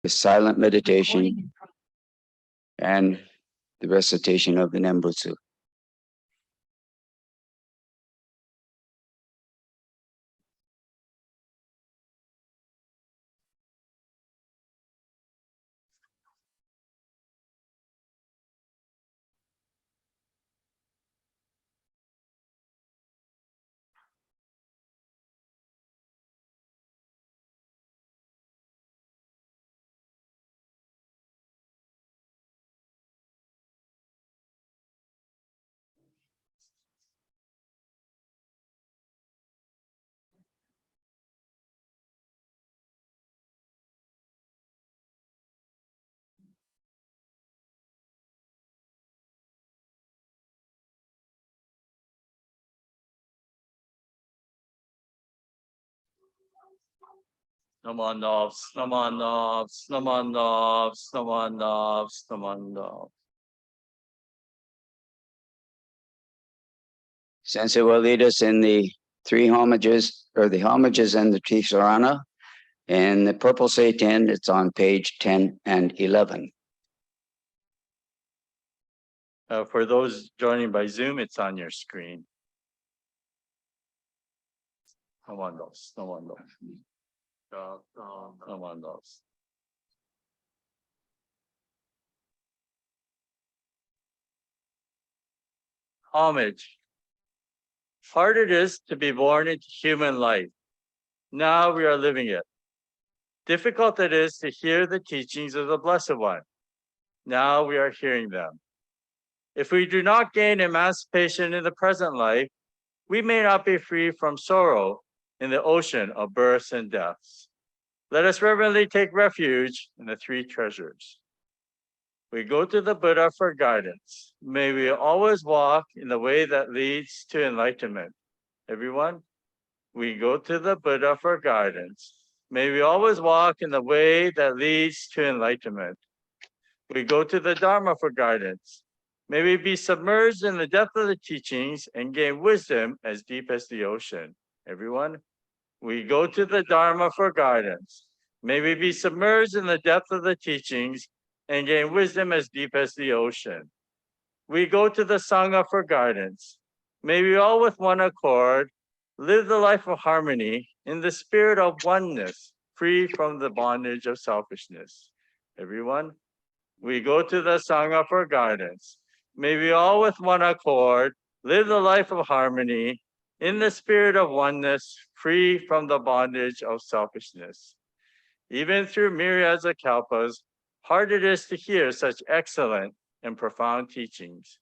the silent meditation, and the recitation of the Nembutsu. Namandavs, namandavs, namandavs, namandavs, namandavs. Since it will lead us in the three homages, or the homages and the Tisarana, in the purple Seitan, it's on page 10 and 11. For those joining by Zoom, it's on your screen. Namandavs, namandavs. Namandavs. Homage. Hard it is to be born into human life. Now we are living it. Difficult it is to hear the teachings of the Blessed One. Now we are hearing them. If we do not gain emancipation in the present life, we may not be free from sorrow in the ocean of births and deaths. Let us reverently take refuge in the three treasures. We go to the Buddha for guidance. May we always walk in the way that leads to enlightenment. Everyone, we go to the Buddha for guidance. May we always walk in the way that leads to enlightenment. We go to the Dharma for guidance. May we be submerged in the depth of the teachings and gain wisdom as deep as the ocean. Everyone, we go to the Dharma for guidance. May we be submerged in the depth of the teachings and gain wisdom as deep as the ocean. We go to the Sangha for guidance. May we all with one accord live the life of harmony in the spirit of oneness, free from the bondage of selfishness. Everyone, we go to the Sangha for guidance. May we all with one accord live the life of harmony in the spirit of oneness, free from the bondage of selfishness. Even through myriads of kalpas, hard it is to hear such excellent and profound teachings.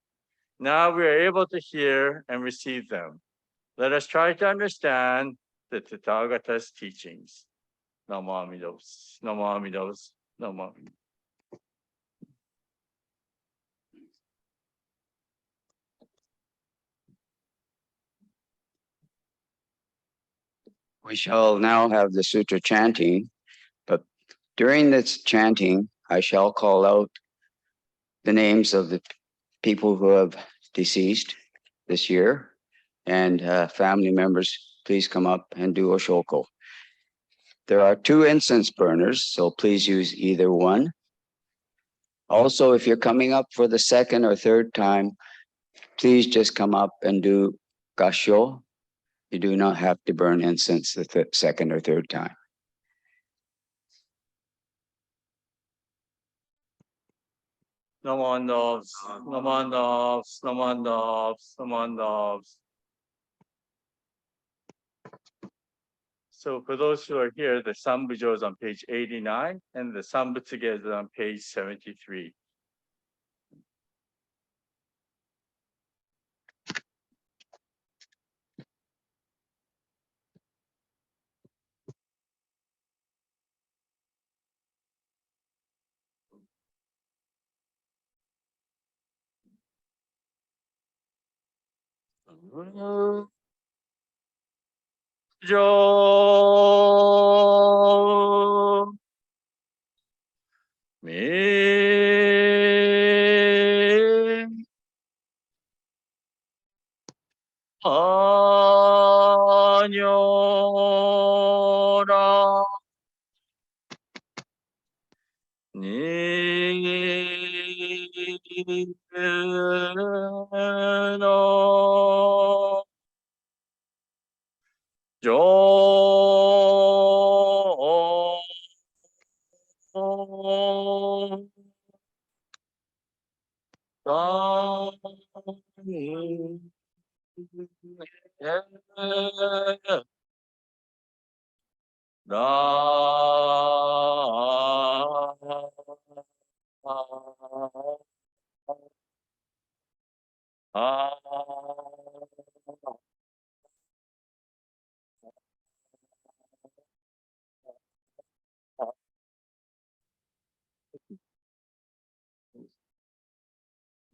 Now we are able to hear and receive them. Let us try to understand the Tathagata's teachings. Namo Amidos, Namo Amidos, Namo Amidos. We shall now have the sutra chanting, but during this chanting, I shall call out the names of the people who have deceased this year, and family members, please come up and do Oshoko. There are 2 incense burners, so please use either one. Also, if you're coming up for the second or third time, please just come up and do Gasho. You do not have to burn incense the second or third time. Namandavs, namandavs, namandavs, namandavs. So for those who are here, the Sambujo is on page 89 and the Sambutsuge is on page 73. Jo me Anyora の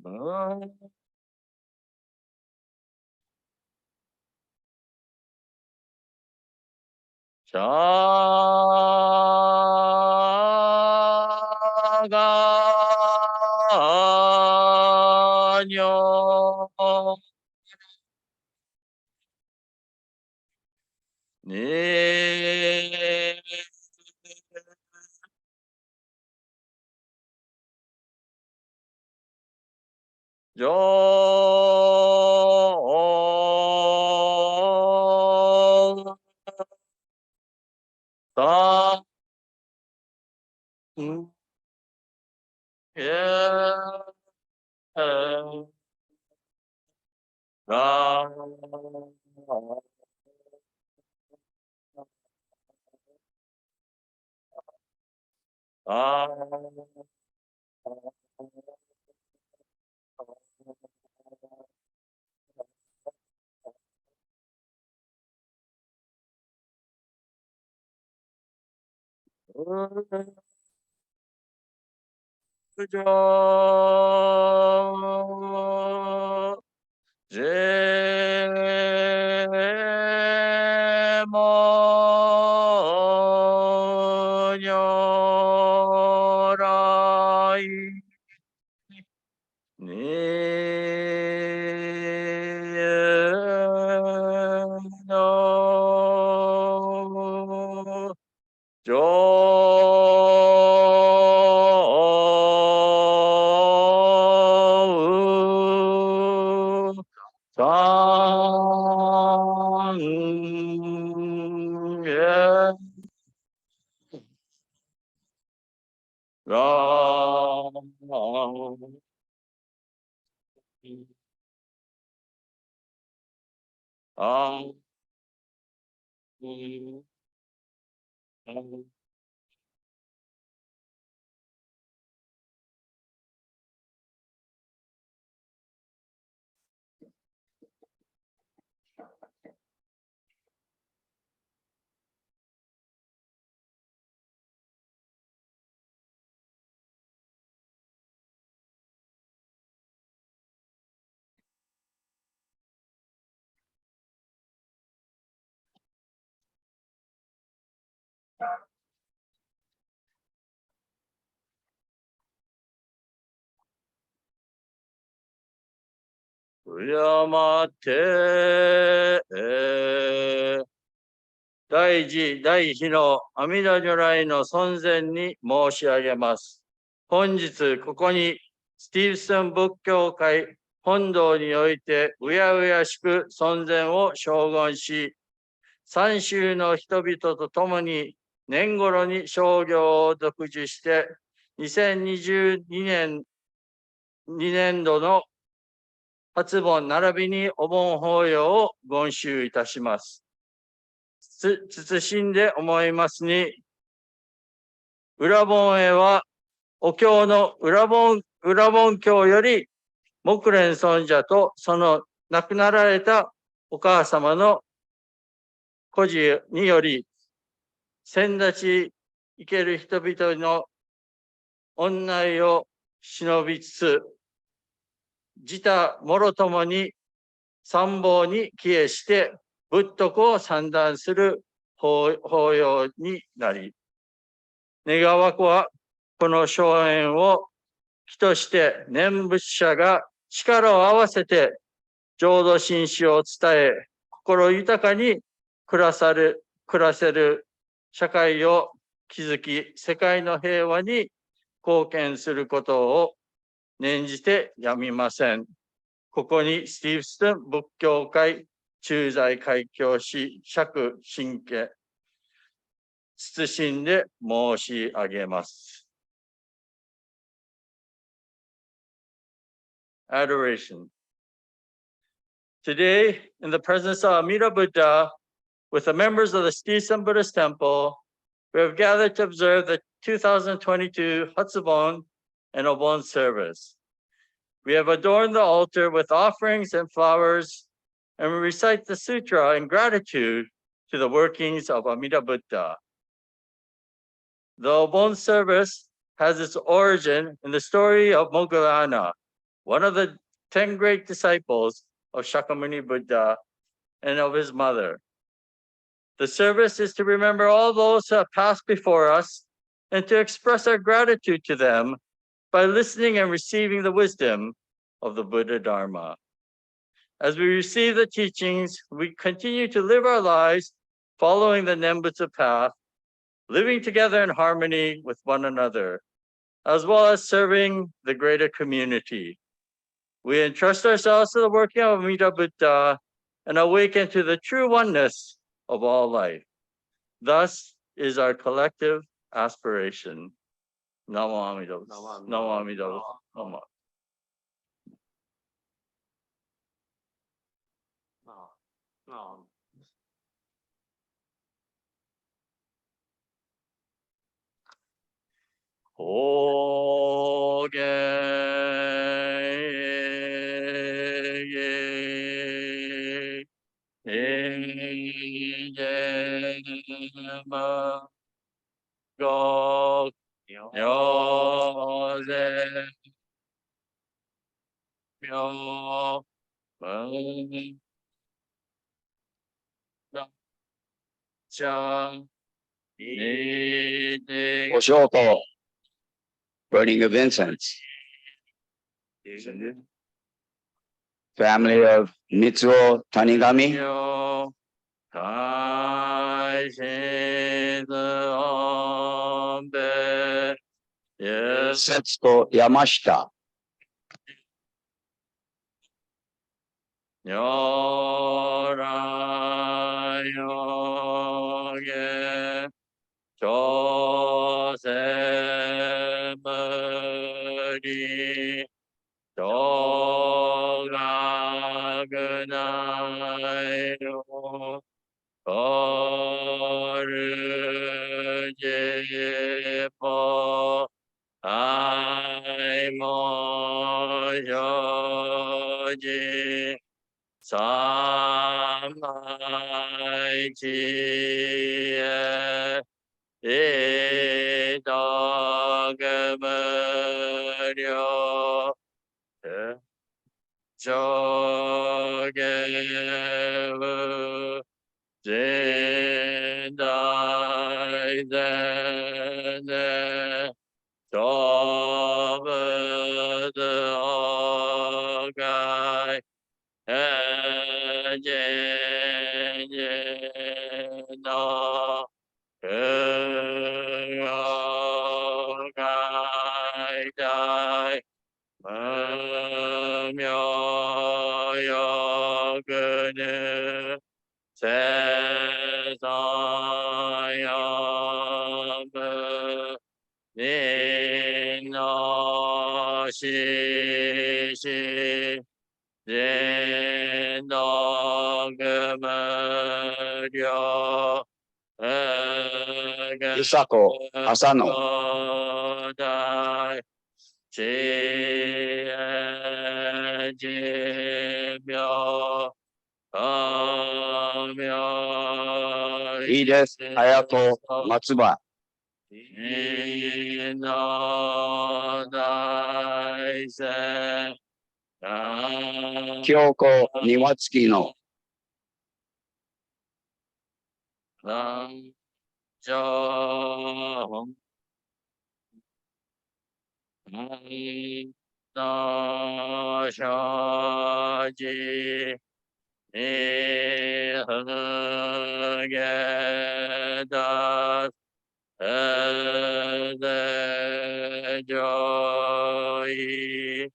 上しゃがにょねじょさんえらあじょもにょらいにのじょうさんえらあ敬って大慈大悲の阿弥陀如来の尊前に申し上げます。本日ここにスティーブソン仏教会本堂においてうやうやしく尊前を称言し、三州の人々と共に年頃に商業を独自して2022年2年度のHatsubon並びにお盆法要を言収いたします。謹んで思いますに、裏盆へはお経の裏盆経より木蓮尊者とその亡くなられたお母様の故事により、先立ち生ける人々の恩内を忍びつつ、自他もろともに参謀に帰依して仏徳を三段する法要になり、願わくはこの荘園を木として念仏者が力を合わせて浄土真宗を伝え、心豊かに暮らせる社会を築き、世界の平和に貢献することを念じてやみません。ここにスティーブスン仏教会駐在開教師釈神家謹んで申し上げます。Adoration. Today, in the presence of Amida Buddha, with the members of the Stisam Buddhist Temple, we have gathered to observe the 2022 Hatsubon and Obon service. We have adorned the altar with offerings and flowers, and we recite the sutra in gratitude to the workings of Amida Buddha. The Obon service has its origin in the story of Moggallana, one of the 10 great disciples of Shakyamuni Buddha and of his mother. The service is to remember all those who have passed before us and to express our gratitude to them by listening and receiving the wisdom of the Buddha Dharma. As we receive the teachings, we continue to live our lives following the Nembutsu path, living together in harmony with one another, as well as serving the greater community. We entrust ourselves to the working of Amida Buddha and awaken to the true oneness of all life. Thus is our collective aspiration. Namo Amida Butsu. Namo Amida Butsu. Namo. No. Oshoto, burning of incense. Family of Mitsuo Tanigami, Setsuko Yamashita, Isako Asano, Edith Hayato Matsuba, Kyoko Niwatsuki no 上位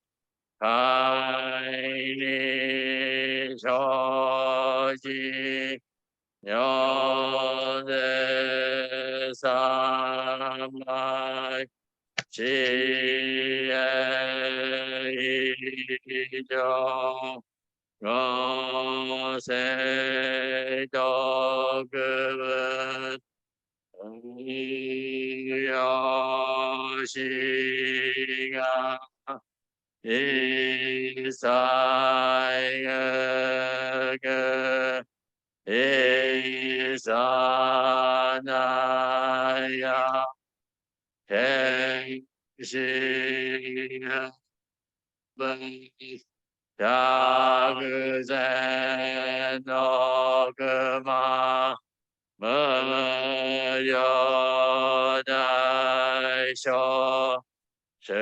海に生じ如是三昧知恵以上五世徳仏よしが一切学一切なや天心分百善の熊無量大小修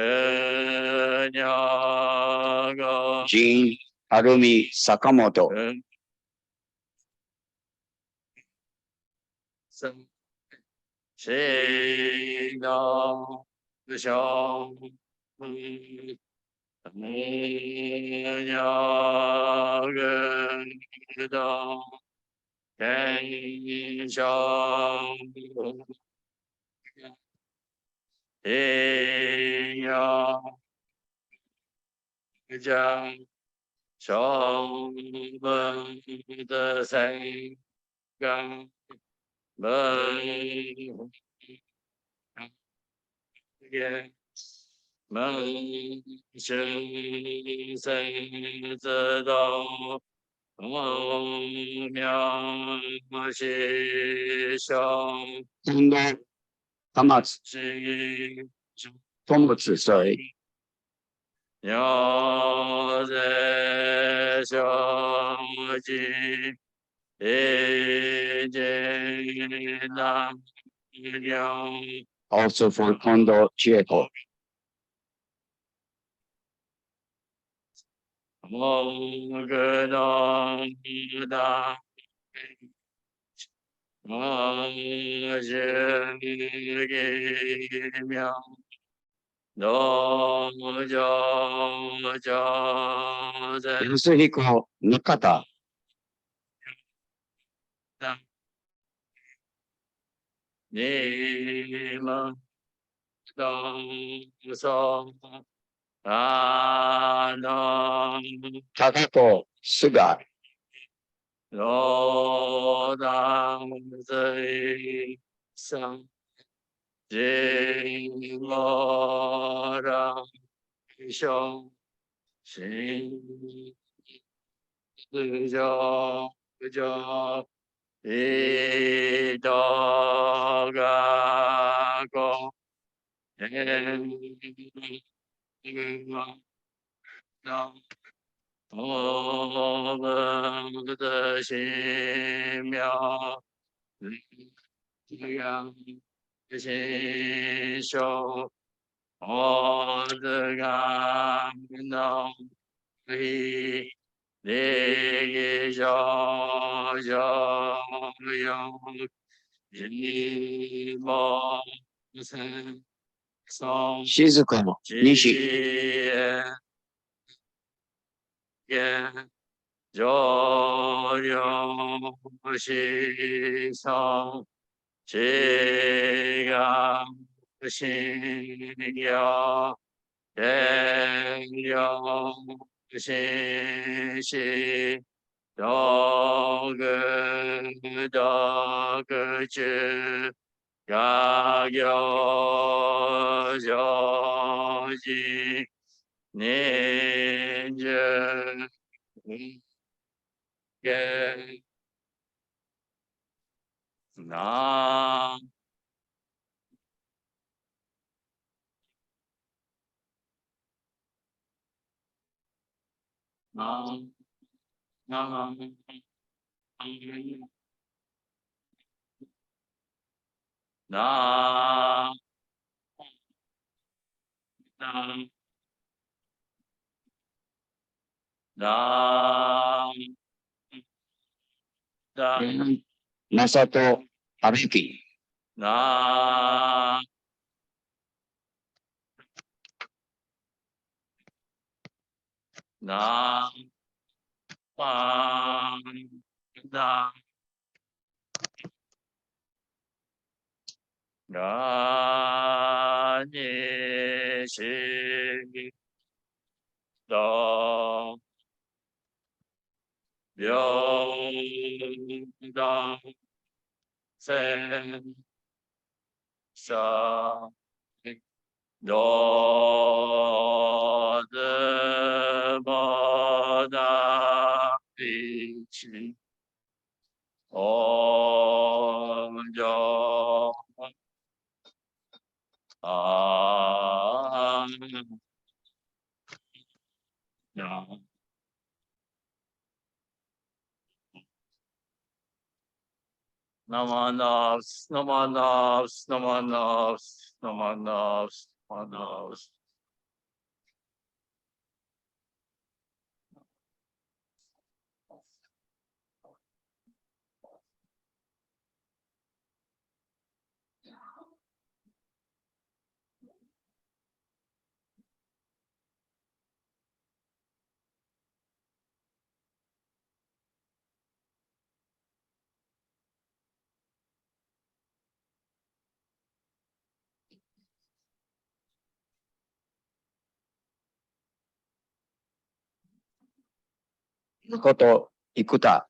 行後ジン、アルミ、坂本。しの無償無量具道天上栄養じゃ小文的生が文也门是生自动妙是生近藤、玉津、是富仏、それ。妙是生ji一见南妙 Also for Kondo Chieto. モグノダモジュギミョ道場上善安彦、中田。にもどそあの高子、菅。ロダンズイサンジモラションシンスジョジョイドガゴエングワナオブ的神妙样心受我的感动力利益小小有一梦三松静子、西。上流西上知が信行天良心し道具道具中が行上寺年中げななななななだまさと、あべき。な Nam Nam Gani Shi Do Myo Sen Sa Do De Mo Da Di Chi Om Jo No. Namanovs, Namanovs, Namanovs, Namanovs, Namanovs. こと生田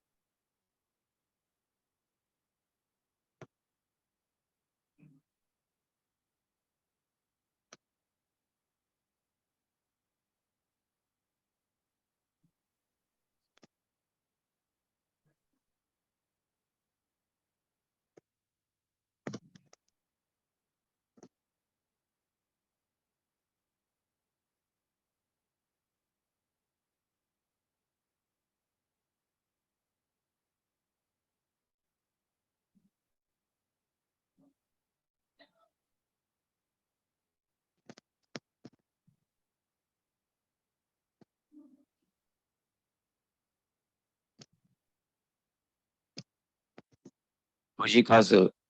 藤和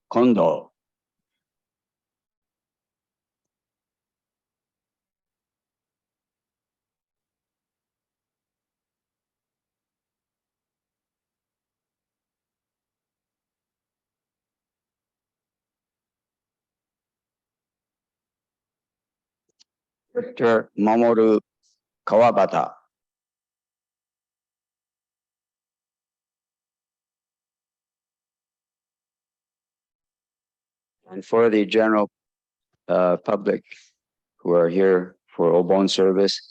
近藤 Victor Mamoru Kawabata. And for the general public who are here for Obon service,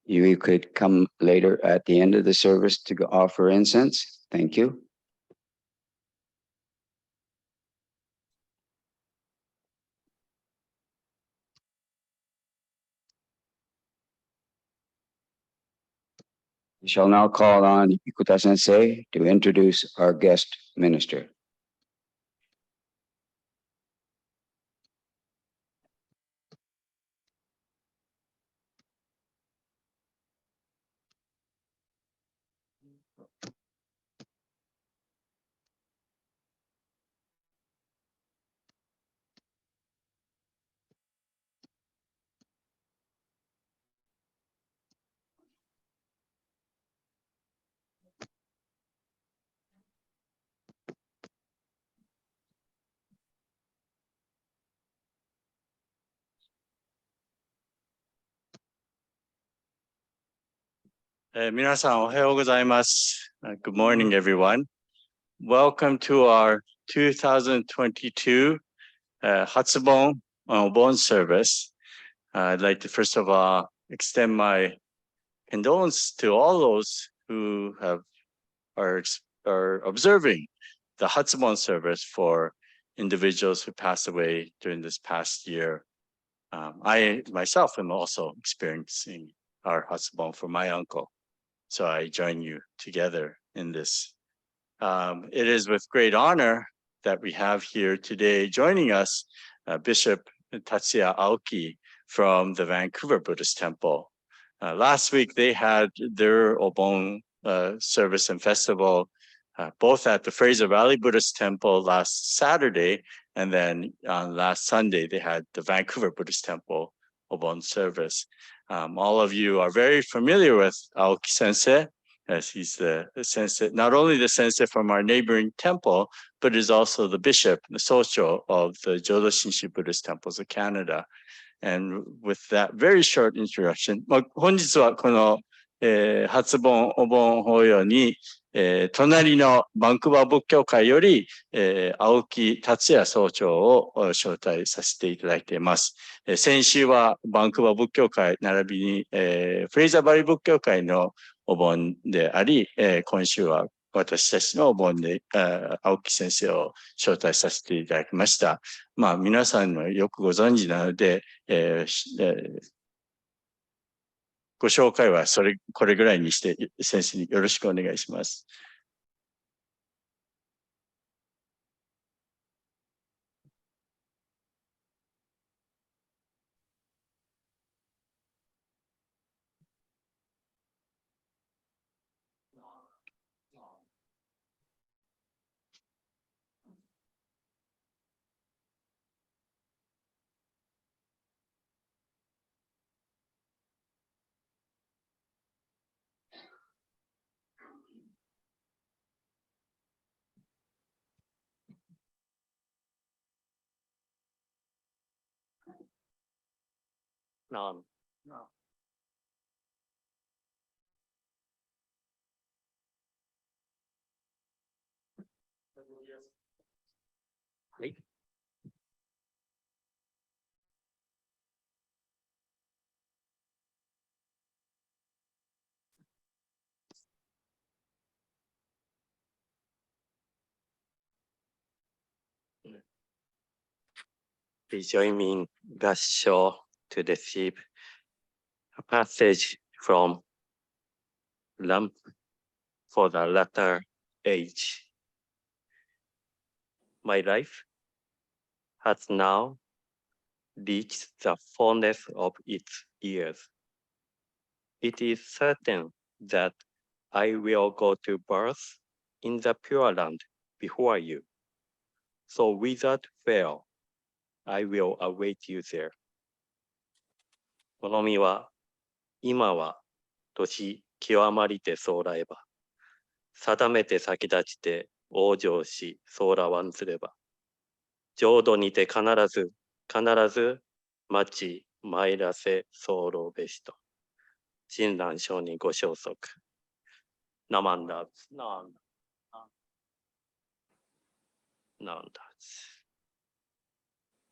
you could come later at the end of the service to offer incense. Thank you. We shall now call on Ikuta Sensei to introduce our guest minister. Good morning, everyone. Welcome to our 2022 Hatsubon Obon service. I'd like to first of all extend my condolence to all those who are observing the Hatsubon service for individuals who passed away during this past year. I myself am also experiencing our Hatsubon for my uncle. So I join you together in this. It is with great honor that we have here today joining us Bishop Tatsuya Aoki from the Vancouver Buddhist Temple. Last week they had their Obon service and festival both at the Fraser Valley Buddhist Temple last Saturday, and then on last Sunday they had the Vancouver Buddhist Temple Obon service. All of you are very familiar with Aoki Sensei, as he's the sensei, not only the sensei from our neighboring temple, but is also the bishop, the socho of the Jodo Shinshu Buddhist Temples of Canada. And with that very short introduction, 本日はこの、初盆お盆法要に、隣のバンクーバー仏教会より、青木達也総長を招待させていただいています。先週はバンクーバー仏教会並びに、フレイザーバリー仏教会のお盆であり、今週は私たちのお盆で、青木先生を招待させていただきました。まあ皆さんもよくご存知なので、ご紹介はこれぐらいにして先生によろしくお願いします。はい。Please join me in Gassho to receive a passage from Lamp for the Latter Age. My life has now reached the fullness of its years. It is certain that I will go to birth in the Pure Land before you. So without fail, I will await you there. この身は、今は、年極まりてそうらえば、定めて先立ちて往生し、そうらわんずれば、浄土にて必ず待ち参らせ候べしと。親鸞上人ご消息。ナマンダーズ。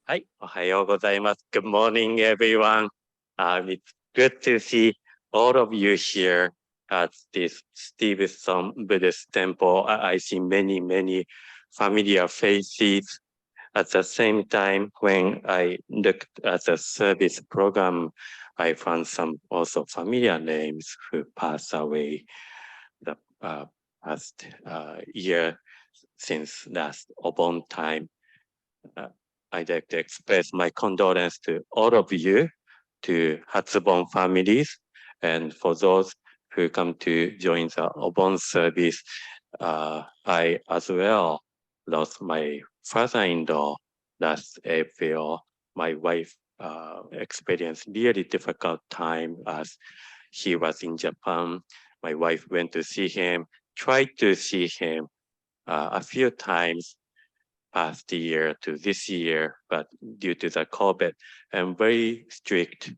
はい、おはようございます。Good morning, everyone. It's good to see all of you here at this Stevenson Buddhist Temple. I see many, many familiar faces. At the same time, when I looked at the service program, I found some also familiar names who passed away the past year since last Obon time. I'd like to express my condolence to all of you, to Hatsubon families, and for those who come to join the Obon service. I as well lost my father-in-law last April. My wife experienced really difficult time as he was in Japan. My wife went to see him, tried to see him a few times past year to this year, but due to the COVID and very strict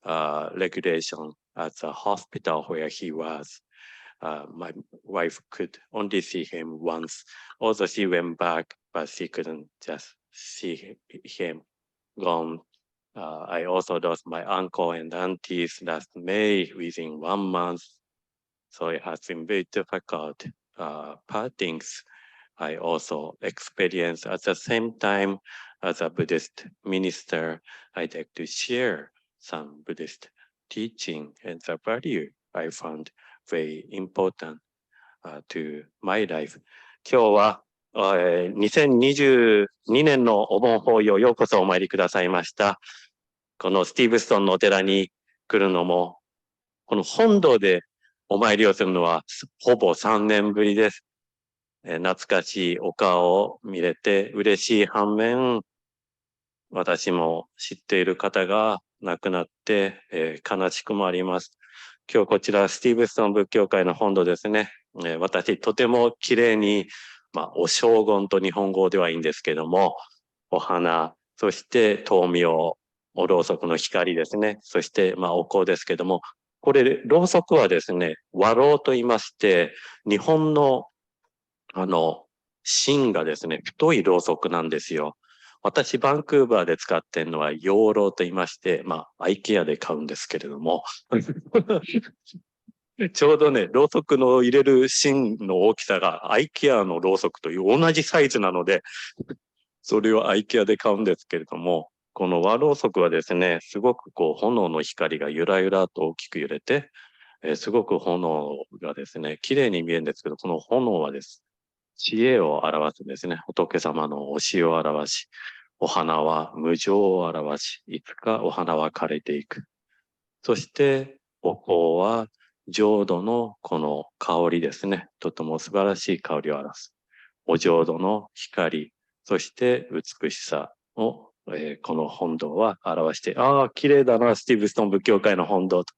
regulation at the hospital where he was, my wife could only see him once. Also, she went back, but she couldn't just see him gone. I also lost my uncle and aunties last May within 1 month. So it has been very difficult partings. I also experienced at the same time as a Buddhist minister, I'd like to share some Buddhist teaching and the value I found very important to my life. 今日は、2022年のお盆法要ようこそお参りくださいました。このスティーブストンのお寺に来るのも、この本堂でお参りをするのはほぼ3年ぶりです。懐かしいお顔を見れて嬉しい反面、私も知っている方が亡くなって、悲しくもあります。今日こちらスティーブソン仏教会の本堂ですね。私とても綺麗に、お正言と日本語ではいいんですけども、お花、そして灯明、おろうそくの光ですね。そして、お香ですけども、これ、ろうそくはですね、和ろうと言いまして、日本の、芯がですね、太いろうそくなんですよ。私、バンクーバーで使ってるのは養老と言いまして、アイケアで買うんですけれども、ちょうどね、ろうそくの入れる芯の大きさがアイケアのろうそくという同じサイズなので、それをアイケアで買うんですけれども、この和ろうそくはですね、すごく炎の光がゆらゆらと大きく揺れて、すごく炎がですね、綺麗に見えるんですけど、この炎はです。知恵を表すんですね。仏様の教えを表し、お花は無常を表し、いつかお花は枯れていく。そして、お香は浄土のこの香りですね。とても素晴らしい香りを表す。お浄土の光、そして美しさを、この本堂は表して、綺麗だな、スティーブストン仏教会の本堂と。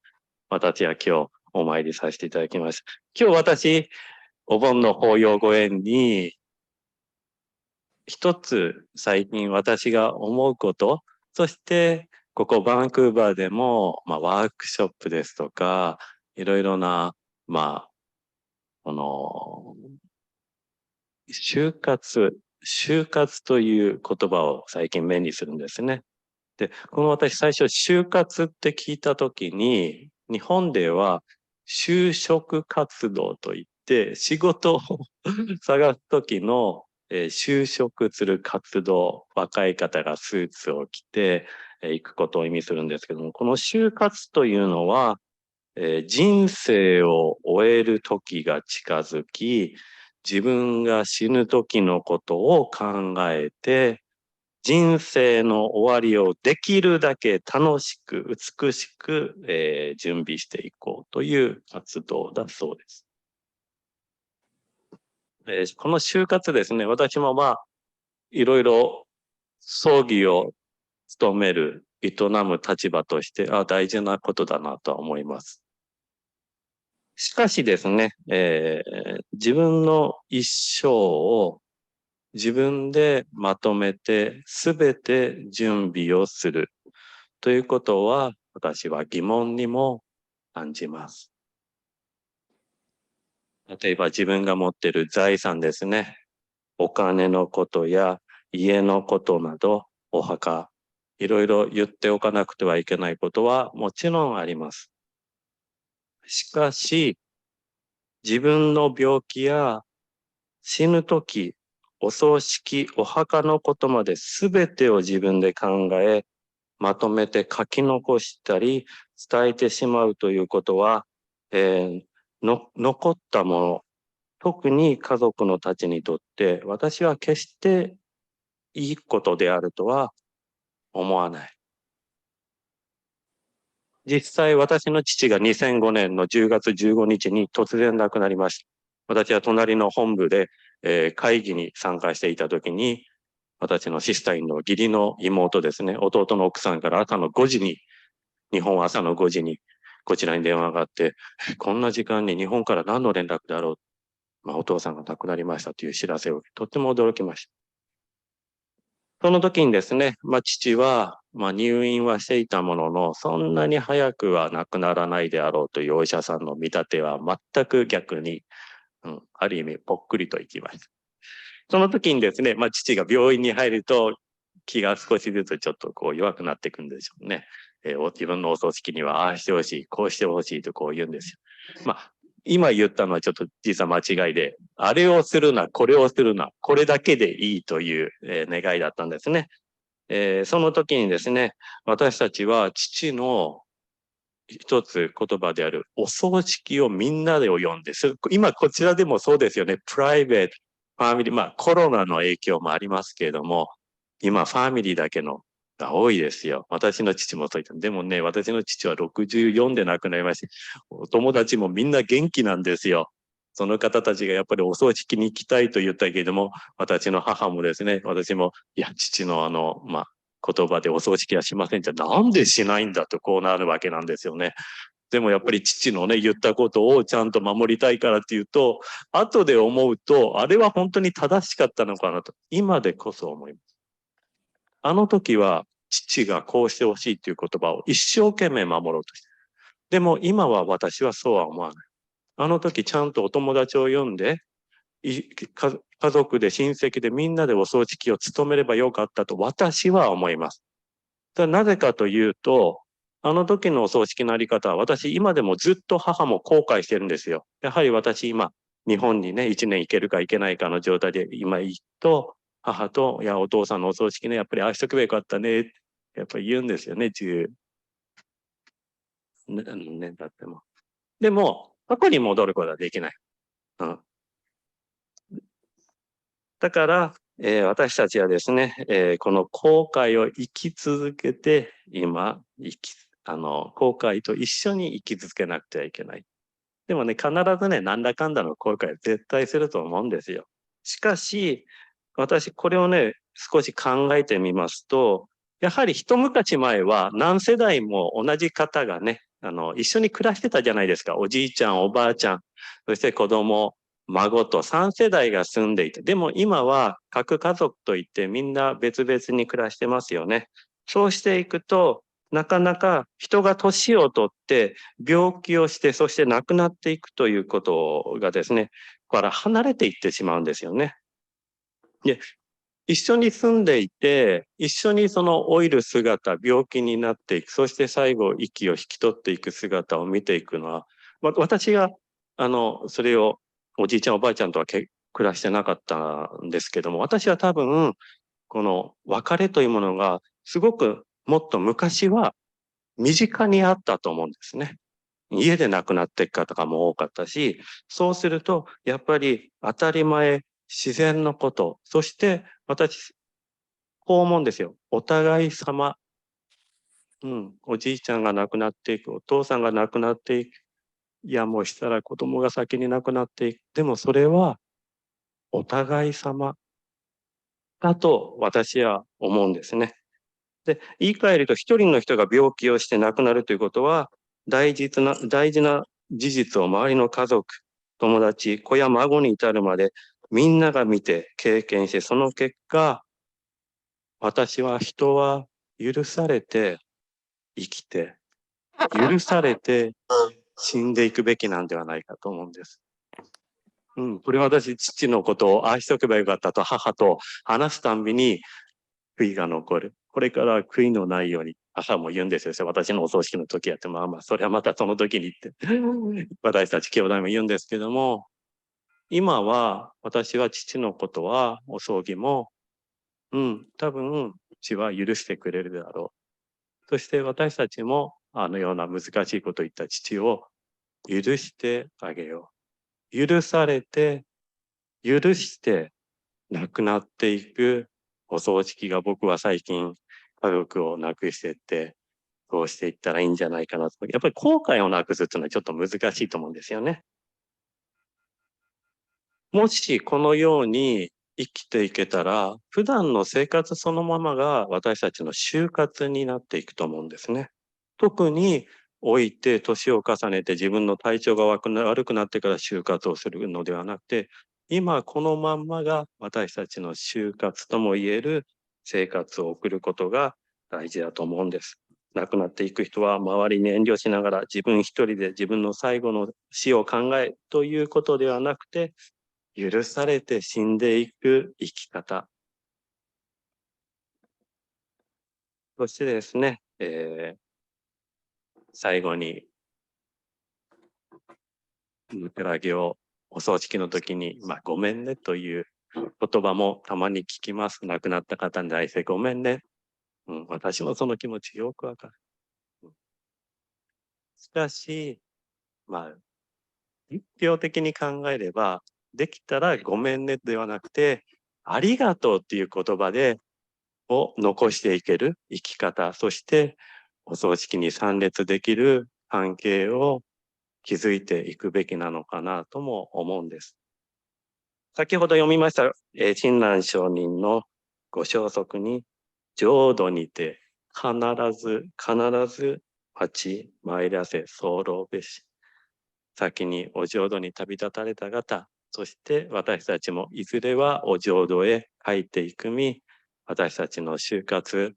私は今日お参りさせていただきました。今日私、お盆の法要ご縁に、一つ最近私が思うこと、そしてここバンクーバーでも、ワークショップですとか、いろいろな、この、就活という言葉を最近目にするんですね。で、この私最初就活って聞いたときに、日本では就職活動といって仕事を探すときの、就職する活動、若い方がスーツを着て、行くことを意味するんですけども、この就活というのは、人生を終える時が近づき、自分が死ぬ時のことを考えて、人生の終わりをできるだけ楽しく美しく、準備していこうという活動だそうです。この就活ですね、私もいろいろ葬儀を務める、営む立場として、大事なことだなとは思います。しかしですね、自分の一生を自分でまとめて全て準備をするということは私は疑問にも感じます。例えば自分が持っている財産ですね。お金のことや家のことなどお墓、いろいろ言っておかなくてはいけないことはもちろんあります。しかし自分の病気や死ぬ時、お葬式、お墓のことまで全てを自分で考え、まとめて書き残したり伝えてしまうということは、残ったもの、特に家族のたちにとって私は決していいことであるとは思わない。実際私の父が2005年の10月15日に突然亡くなりました。私は隣の本部で、会議に参加していた時に、私のシスターインの義理の妹ですね、弟の奥さんから朝の5時に、日本朝の5時にこちらに電話があって、こんな時間に日本から何の連絡だろう。お父さんが亡くなりましたという知らせを受け、とっても驚きました。その時にですね、父は、入院はしていたものの、そんなに早くは亡くならないであろうというお医者さんの見立ては全く逆に、ある意味ぽっくりといきました。その時にですね、父が病院に入ると気が少しずつちょっと弱くなっていくんでしょうね。自分のお葬式にはああしてほしい、こうしてほしいと言うんですよ。今言ったのはちょっと実は間違いで、あれをするな、これをするな、これだけでいいという、願いだったんですね。その時にですね、私たちは父の一つ言葉であるお葬式をみんなで読んで、今こちらでもそうですよね。プライベート、ファミリー、コロナの影響もありますけれども、今ファミリーだけのが多いですよ。私の父もそう言った。でもね、私の父は64で亡くなりまして、お友達もみんな元気なんですよ。その方たちがやっぱりお葬式に行きたいと言ったけれども、私の母もですね、私も、いや、父の言葉でお葬式はしませんじゃ、なんでしないんだとこうなるわけなんですよね。でもやっぱり父のね、言ったことをちゃんと守りたいからっていうと、後で思うと、あれは本当に正しかったのかなと、今でこそ思います。あの時は父がこうしてほしいという言葉を一生懸命守ろうとして。でも今は私はそうは思わない。あの時ちゃんとお友達を呼んで、家族で親戚でみんなでお葬式を務めればよかったと私は思います。なぜかというと、あの時のお葬式のあり方は私今でもずっと母も後悔してるんですよ。やはり私今日本にね1年行けるか行けないかの状態で今行くと母といやお父さんのお葬式ねやっぱりああしとけばよかったねってやっぱり言うんですよね10年経っても。でも過去に戻ることはできない。うん、だから、私たちはですね、この後悔を生き続けて、今、後悔と一緒に生き続けなくてはいけない。でもね、必ずね、なんだかんだの後悔は絶対すると思うんですよ。しかし、私、これをね、少し考えてみますと、やはり一昔前は何世代も同じ方がね、一緒に暮らしてたじゃないですか。おじいちゃん、おばあちゃん、そして子供、孫と3世代が住んでいて、でも今は核家族といってみんな別々に暮らしてますよね。そうしていくと、なかなか人が年を取って病気をして、そして亡くなっていくということがですね、から離れていってしまうんですよね。で、一緒に住んでいて、一緒にその老いる姿、病気になっていく、そして最後息を引き取っていく姿を見ていくのは、私が、それをおじいちゃんおばあちゃんとは暮らしてなかったんですけども、私は多分、この別れというものが、すごくもっと昔は身近にあったと思うんですね。家で亡くなっていく方がも多かったし、そうすると、やっぱり当たり前、自然のこと、そして私、こう思うんですよ。お互い様。うん。おじいちゃんが亡くなっていく、お父さんが亡くなっていく。いや、もうしたら子供が先に亡くなっていく。でもそれは、お互い様だと私は思うんですね。で、言い換えると、一人の人が病気をして亡くなるということは、大事な事実を周りの家族、友達、子や孫に至るまで、みんなが見て、経験して、その結果、人は許されて生きて、許されて死んでいくべきなんではないかと思うんです。うん、これは私、父のことをああしておけばよかったと母と話すたんびに悔いが残る。これから悔いのないように、母も言うんですよ。私のお葬式の時やって、それはまたその時にって私たち兄弟も言うんですけども、今は私は父のことはお葬儀も、多分、父は許してくれるだろう。そして私たちもあのような難しいことを言った父を許してあげよう。許されて、許して亡くなっていくお葬式が僕は最近家族を亡くしていって、こうしていったらいいんじゃないかなと。やっぱり後悔をなくすっていうのはちょっと難しいと思うんですよね。もしこのように生きていけたら、普段の生活そのままが私たちの就活になっていくと思うんですね。特に老いて年を重ねて自分の体調が悪くなってから就活をするのではなくて、今このまんまが私たちの就活とも言える生活を送ることが大事だと思うんです。亡くなっていく人は周りに遠慮しながら自分一人で自分の最後の死を考えということではなくて、許されて死んでいく生き方。そしてですね、最後に、クラゲをお葬式の時に、ごめんねという言葉もたまに聞きます。亡くなった方に対してごめんね。私もその気持ちよくわかる。しかし、一票的に考えれば、できたらごめんねではなくて、ありがとうっていう言葉を残していける生き方、そしてお葬式に参列できる関係を築いていくべきなのかなとも思うんです。先ほど読みました、親鸞上人のご消息に、浄土にて必ず立ち参らせ候べし。先にお浄土に旅立たれた方、そして私たちもいずれはお浄土へ帰っていく身、私たちの就活、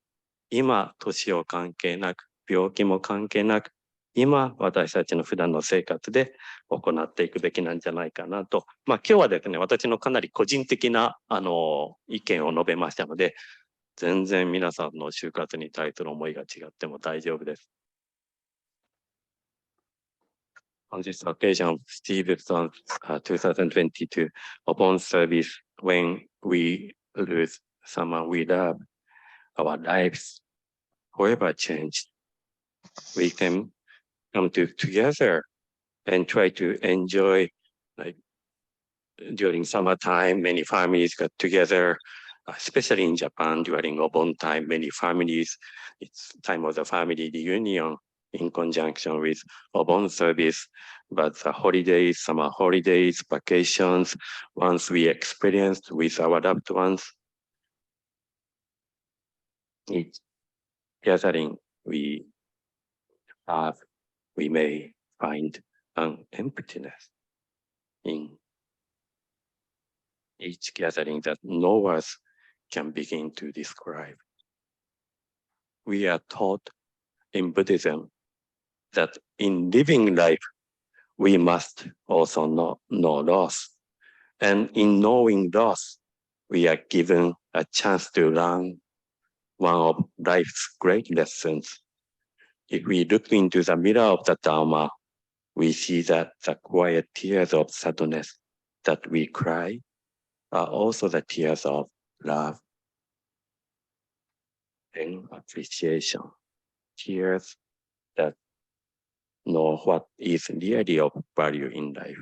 今、年を関係なく、病気も関係なく、今、私たちの普段の生活で行っていくべきなんじゃないかなと。今日はですね、私のかなり個人的な、意見を述べましたので、全然皆さんの就活に対する思いが違っても大丈夫です。On this occasion, Steve's 2022 Obon service, when we lose someone we love, our lives forever changed. We can come together and try to enjoy, like during summertime, many families got together, especially in Japan during Obon time, many families, it's time of the family reunion in conjunction with Obon service. But the holidays, summer holidays, vacations, once we experienced with our loved ones, each gathering we have, we may find an emptiness in each gathering that no words can begin to describe. We are taught in Buddhism that in living life, we must also know loss. And in knowing loss, we are given a chance to learn one of life's great lessons. If we look into the mirror of the Dharma, we see that the quiet tears of sadness that we cry are also the tears of love and appreciation. Tears that know what is really of value in life.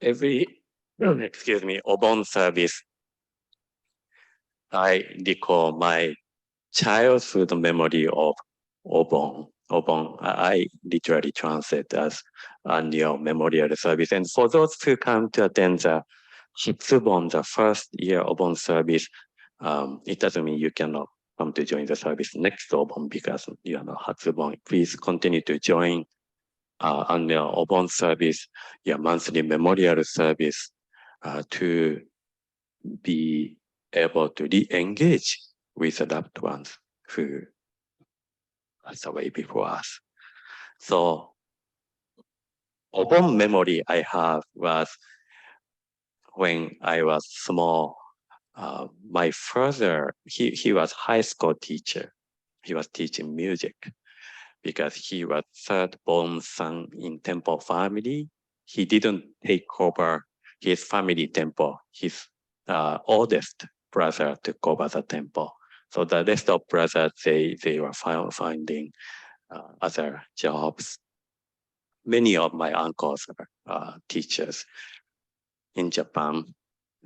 Every, Obon service, I recall my childhood memory of Obon. Obon, I literally translate as annual memorial service. And for those who come to attend the Hatsubon, the first year Obon service, it doesn't mean you cannot come to join the service next Obon because you are not Hatsubon. Please continue to join annual Obon service, your monthly memorial service, to be able to re-engage with the loved ones who passed away before us. So, Obon memory I have was when I was small. My father, he was high school teacher. He was teaching music because he was third born son in temple family. He didn't take over his family temple. His oldest brother took over the temple. So the rest of brothers, they were finding other jobs. Many of my uncles are teachers in Japan.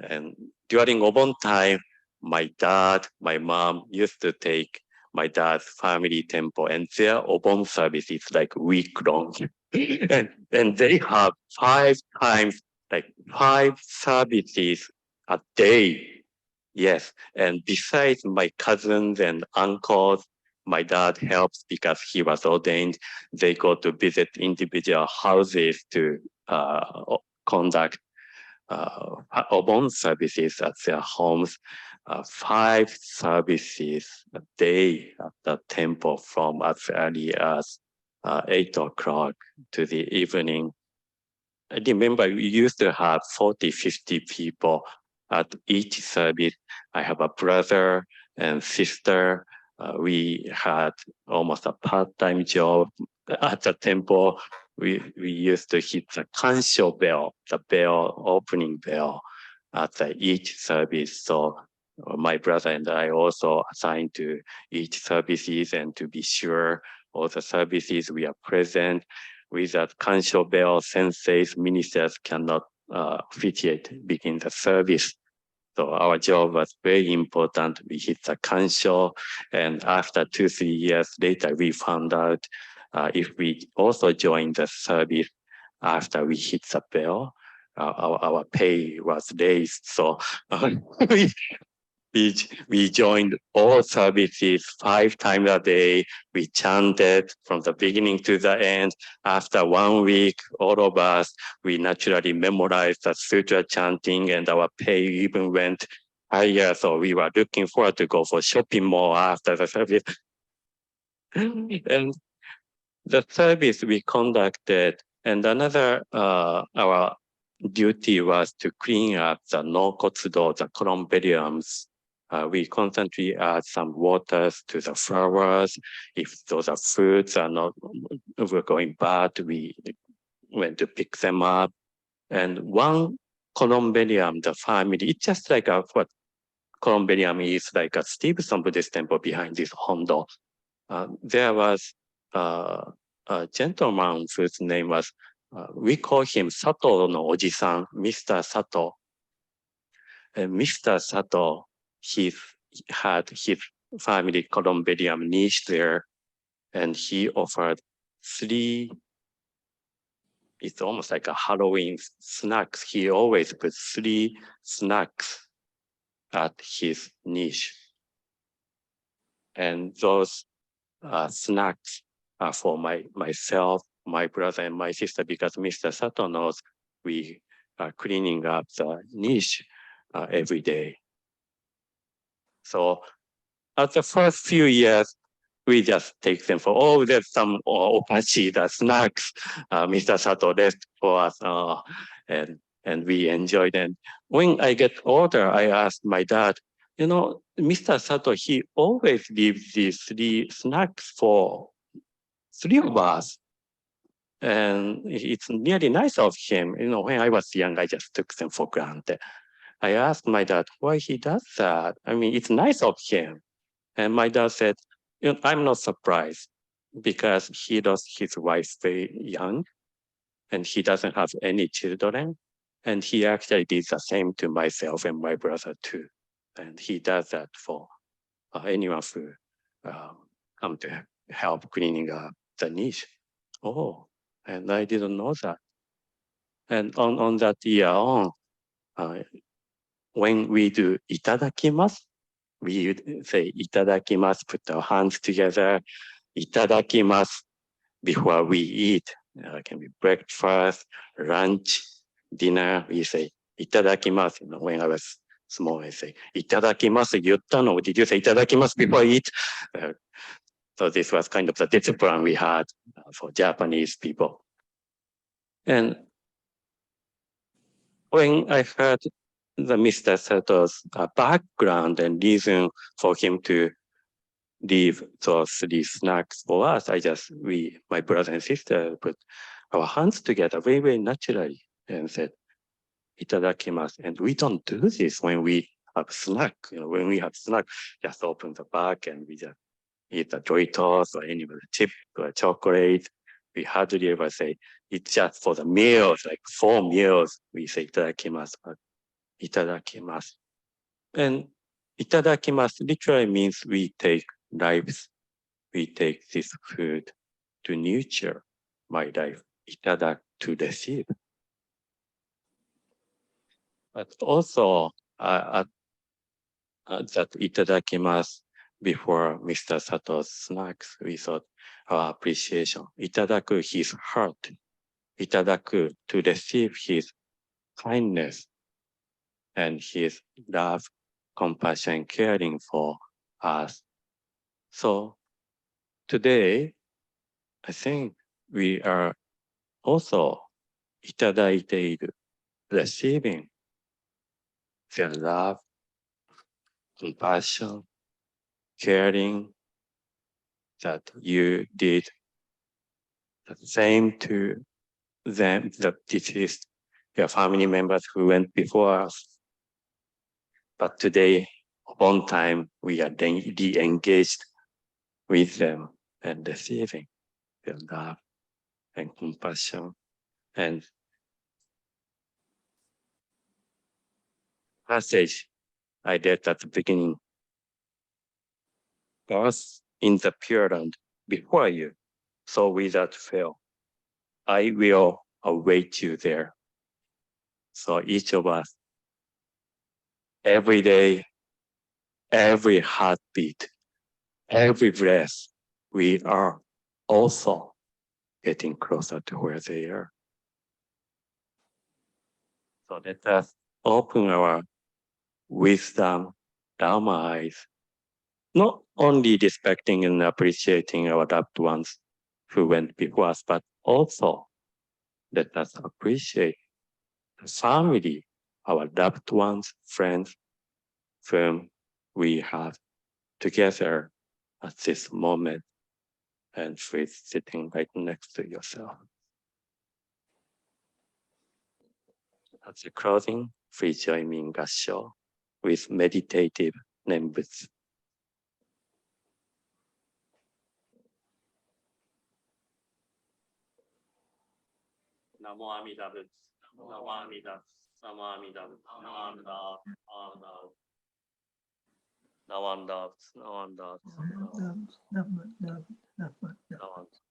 And during Obon time, my dad, my mom used to take my dad's family temple, and their Obon service is like week long. and they have 5 times, like 5 services a day. Yes, and besides my cousins and uncles, my dad helps because he was ordained. They go to visit individual houses to conduct Obon services at their homes, 5 services a day at the temple from as early as 8 o'clock to the evening. I remember we used to have 40, 50 people at each service. I have a brother and sister. We had almost a part-time job at the temple. We used to hit the kansho bell, the bell, opening bell at each service. So my brother and I also assigned to each services, and to be sure all the services we are present. With that kansho bell, senseis, ministers cannot officiate begin the service. So our job was very important. We hit the kansho, and after 2-3 years later, we found out if we also join the service after we hit the bell, our pay was raised. So we joined all services 5 times a day. We chanted from the beginning to the end. After 1 week, all of us, we naturally memorized the sutra chanting, and our pay even went higher. So we were looking forward to go for shopping mall after the service. And the service we conducted, and another, our duty was to clean up the no-kotsudo, the columbariums. We constantly add some waters to the flowers. If those are fruits are not were going bad, we went to pick them up. And one columbarium, the family, it's just like what columbarium is, like a Stevenson Buddhist temple behind this Hondo. There was a gentleman whose name was, we call him Sato no Oji-san, Mr. Sato. And Mr. Sato, he had his family columbarium niche there, and he offered 3, it's almost like a Halloween snacks. He always put 3 snacks at his niche. And those snacks are for myself, my brother, and my sister, because Mr. Sato knows we are cleaning up the niche every day. So at the first few years, we just take them for, oh, there's some opachi, the snacks Mr. Sato left for us, and we enjoyed them. When I get older, I asked my dad, you know, Mr. Sato, he always leaves these 3 snacks for 3 of us. And it's really nice of him. You know, when I was young, I just took them for granted. I asked my dad why he does that. I mean, it's nice of him. And my dad said, you know, I'm not surprised because he lost his wife very young and he doesn't have any children. And he actually did the same to myself and my brother too. And he does that for anyone who come to help cleaning up the niche. Oh, and I didn't know that. And on that year on, when we do itadakimasu, we say itadakimasu, put our hands together, itadakimasu before we eat. It can be breakfast, lunch, dinner. We say itadakimasu. You know, when I was small, I say itadakimasu. Yuttano. Did you say itadakimasu before you eat? So this was kind of the discipline we had for Japanese people. And when I heard the Mr. Sato's background and reason for him to leave those 3 snacks for us, my brother and sister put our hands together very, very naturally and said, itadakimasu. And we don't do this when we have snack. You know, when we have snack, just open the bag and we just eat the Doritos or any other chip or chocolate. We hardly ever say, it's just for the meals, like 4 meals, we say itadakimasu, but itadakimasu. And itadakimasu literally means we take lives, we take this food to nurture my life, itadak, to receive. But also, that itadakimasu before Mr. Sato's snacks, we thought our appreciation, itadaku his heart, itadaku to receive his kindness and his love, compassion, caring for us. So today, I think we are also itadaiteiru, receiving their love, compassion, caring, that you did the same to them, that this is your family members who went before us. But today, upon time, we are de-engaged with them and receiving their love and compassion. And passage I read at the beginning, birth in the Pure Land before you, so without fail, I will await you there. So each of us, every day, every heartbeat, every breath, we are also getting closer to where they are. So let us open our wisdom, Dharma eyes, not only respecting and appreciating our loved ones who went before us, but also let us appreciate the family, our loved ones, friends, whom we have together at this moment, and who is sitting right next to yourself. At the closing, please join me in Gassho with meditative Nembutsu. Namo Amida Butsu. Namo Amida Butsu. Namo Amida Butsu. Namo Amida Butsu. Namo Amida Butsu. Namo Amida Butsu. Namo Amida Butsu.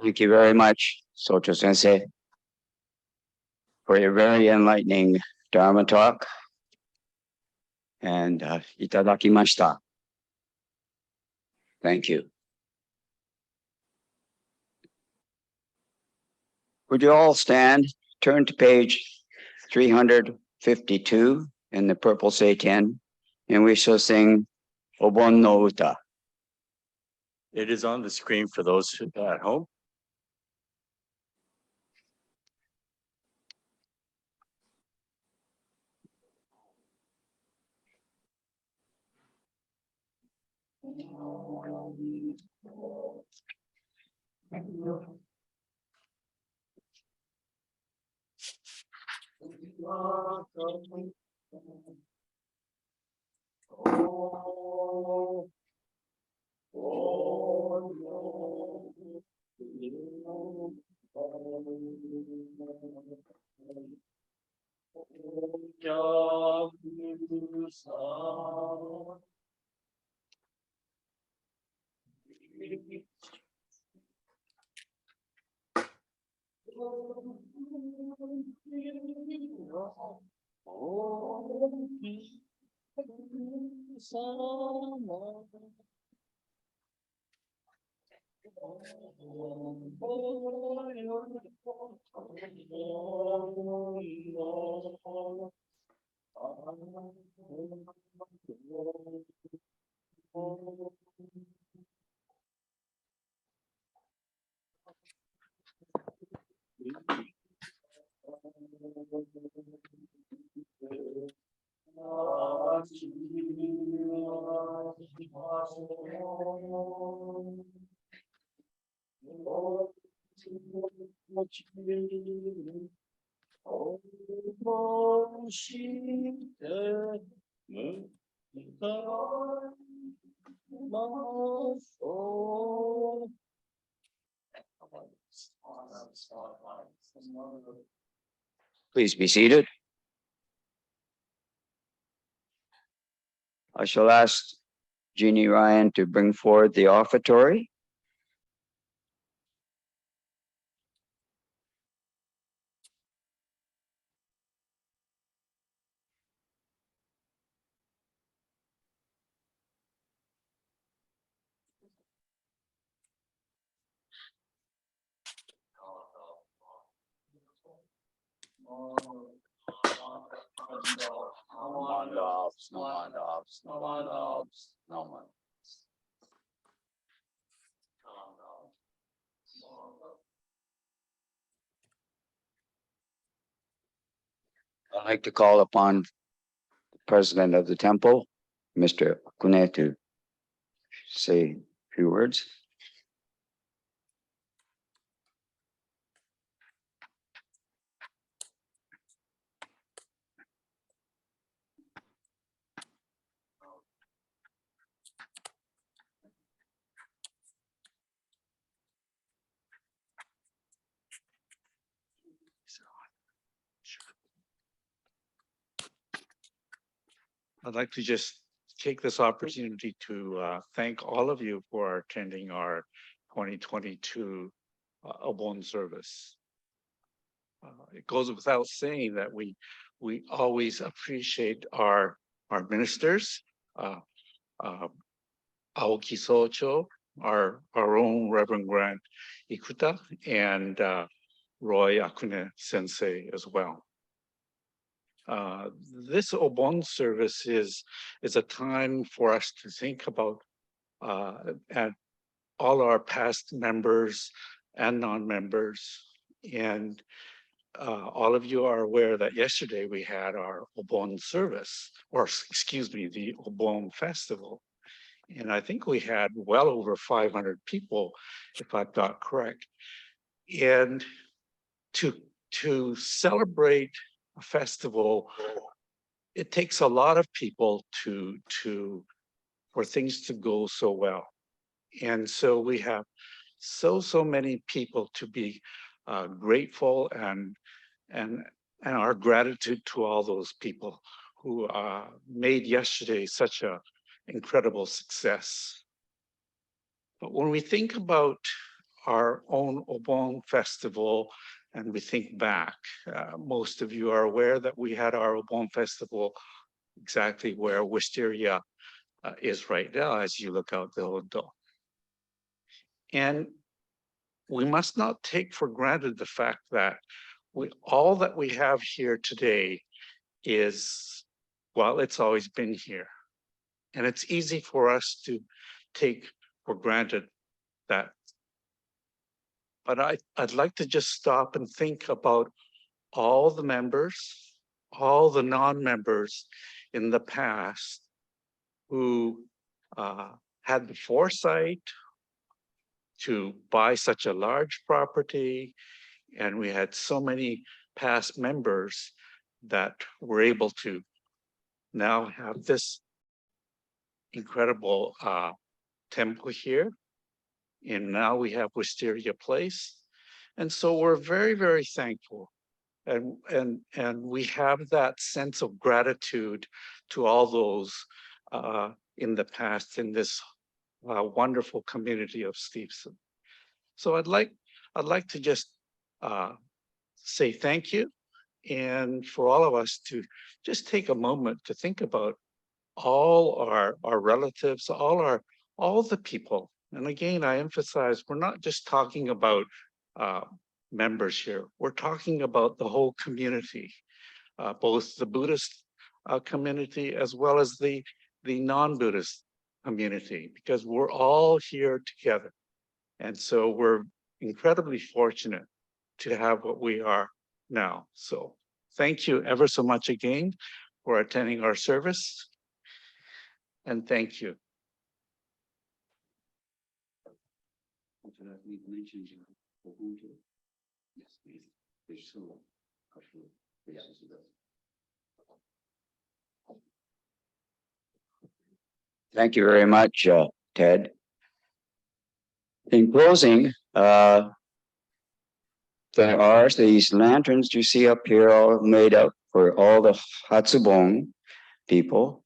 Thank you very much, Socho Sensei, for your very enlightening Dharma talk. And itadakimashita. Thank you. Would you all stand? Turn to page 352 in the purple Seiken, and we shall sing Obon no Uta. It is on the screen for those at home. Please be seated. I shall ask Jeannie Ryan to bring forward the offertory. I'd like to call upon the president of the temple, Mr. Akune, to say a few words. I'd like to just take this opportunity to thank all of you for attending our 2022 Obon service. It goes without saying that we always appreciate our ministers, uh, Aoki Socho, our own Reverend Grant Ikuta, and Roy Akune Sensei as well. This Obon service is a time for us to think about and all our past members and non-members. And all of you are aware that yesterday we had our Obon service, or excuse me, the Obon festival. And I think we had well over 500 people, if I'm not correct. And to celebrate a festival, it takes a lot of people for things to go so well. And so we have so many people to be grateful and our gratitude to all those people who made yesterday such an incredible success. But when we think about our own Obon festival and we think back, most of you are aware that we had our Obon festival exactly where Wisteria is right now as you look out the window. And we must not take for granted the fact that all that we have here today is, well, it's always been here. And it's easy for us to take for granted that. But I'd like to just stop and think about all the members, all the non-members in the past who had the foresight to buy such a large property. And we had so many past members that were able to now have this incredible temple here. And now we have Wisteria Place. And so we're very, very thankful. And we have that sense of gratitude to all those in the past in this wonderful community of Stevenson. So I'd like to just say thank you, and for all of us to just take a moment to think about all our relatives, all the people. And again, I emphasize we're not just talking about members here. We're talking about the whole community, both the Buddhist community as well as the non-Buddhist community, because we're all here together. And so we're incredibly fortunate to have what we are now. So thank you ever so much again for attending our service. And thank you. Thank you very much, Ted. In closing, there are these lanterns you see up here all made up for all the Hatsubon people.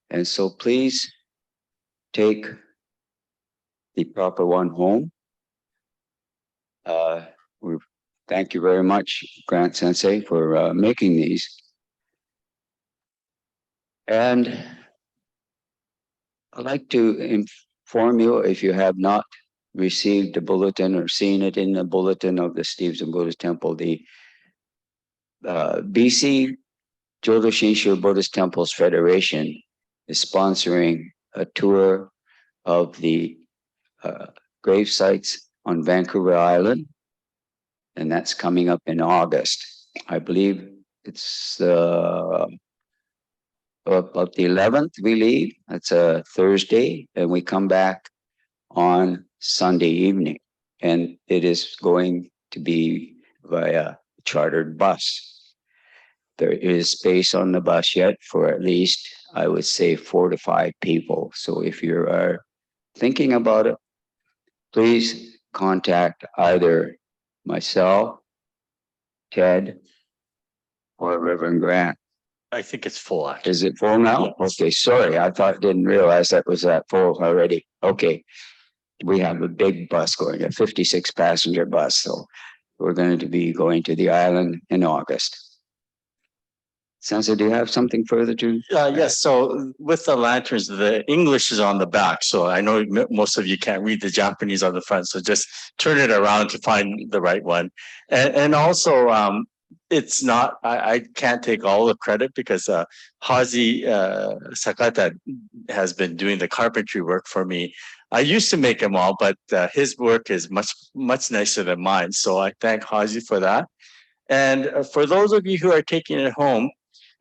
And so please take the proper one home. We thank you very much, Grant Sensei, for making these. And I'd like to inform you, if you have not received the bulletin or seen it in the bulletin of the Stevenson Buddhist Temple, the BC Jodo Shinshu Buddhist Temples Federation is sponsoring a tour of the grave sites on Vancouver Island, and that's coming up in August. I believe it's about the 11th we leave. That's a Thursday, and we come back on Sunday evening. And it is going to be via chartered bus. There is space on the bus yet for at least, I would say, 4 to 5 people. So if you are thinking about it, please contact either myself, Ted, or Reverend Grant. I think it's full actually. Is it full now? Yes. Okay, sorry, didn't realize that was that full already. Okay. We have a big bus going, a 56 passenger bus, so we're going to be going to the island in August. Sansa, do you have something further to? Yes, so with the lanterns, the English is on the back. So I know most of you can't read the Japanese on the front. So just turn it around to find the right one. And also, it's not, I can't take all the credit because Hazi Sakata has been doing the carpentry work for me. I used to make them all, but his work is much nicer than mine. So I thank Hazi for that. And for those of you who are taking it home,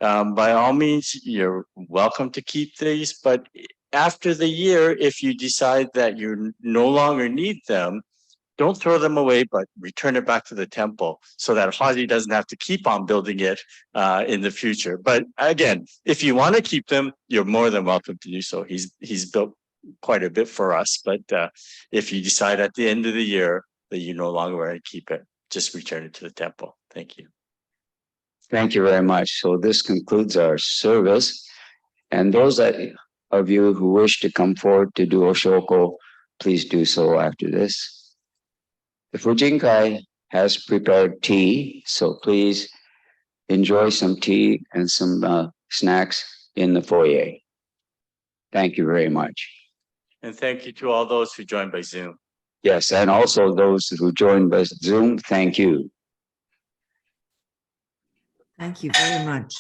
by all means, you're welcome to keep these. But after the year, if you decide that you no longer need them, don't throw them away, but return it back to the temple so that Haji doesn't have to keep on building it in the future. But again, if you want to keep them, you're more than welcome to do so. He's built quite a bit for us. But if you decide at the end of the year that you no longer want to keep it, just return it to the temple. Thank you. Thank you very much. So this concludes our service. And those of you who wish to come forward to do Oshoko, please do so after this. The Fujinkai has prepared tea, so please enjoy some tea and some snacks in the foyer. Thank you very much. And thank you to all those who joined by Zoom. Yes, and also those who joined by Zoom, thank you. Thank you very much.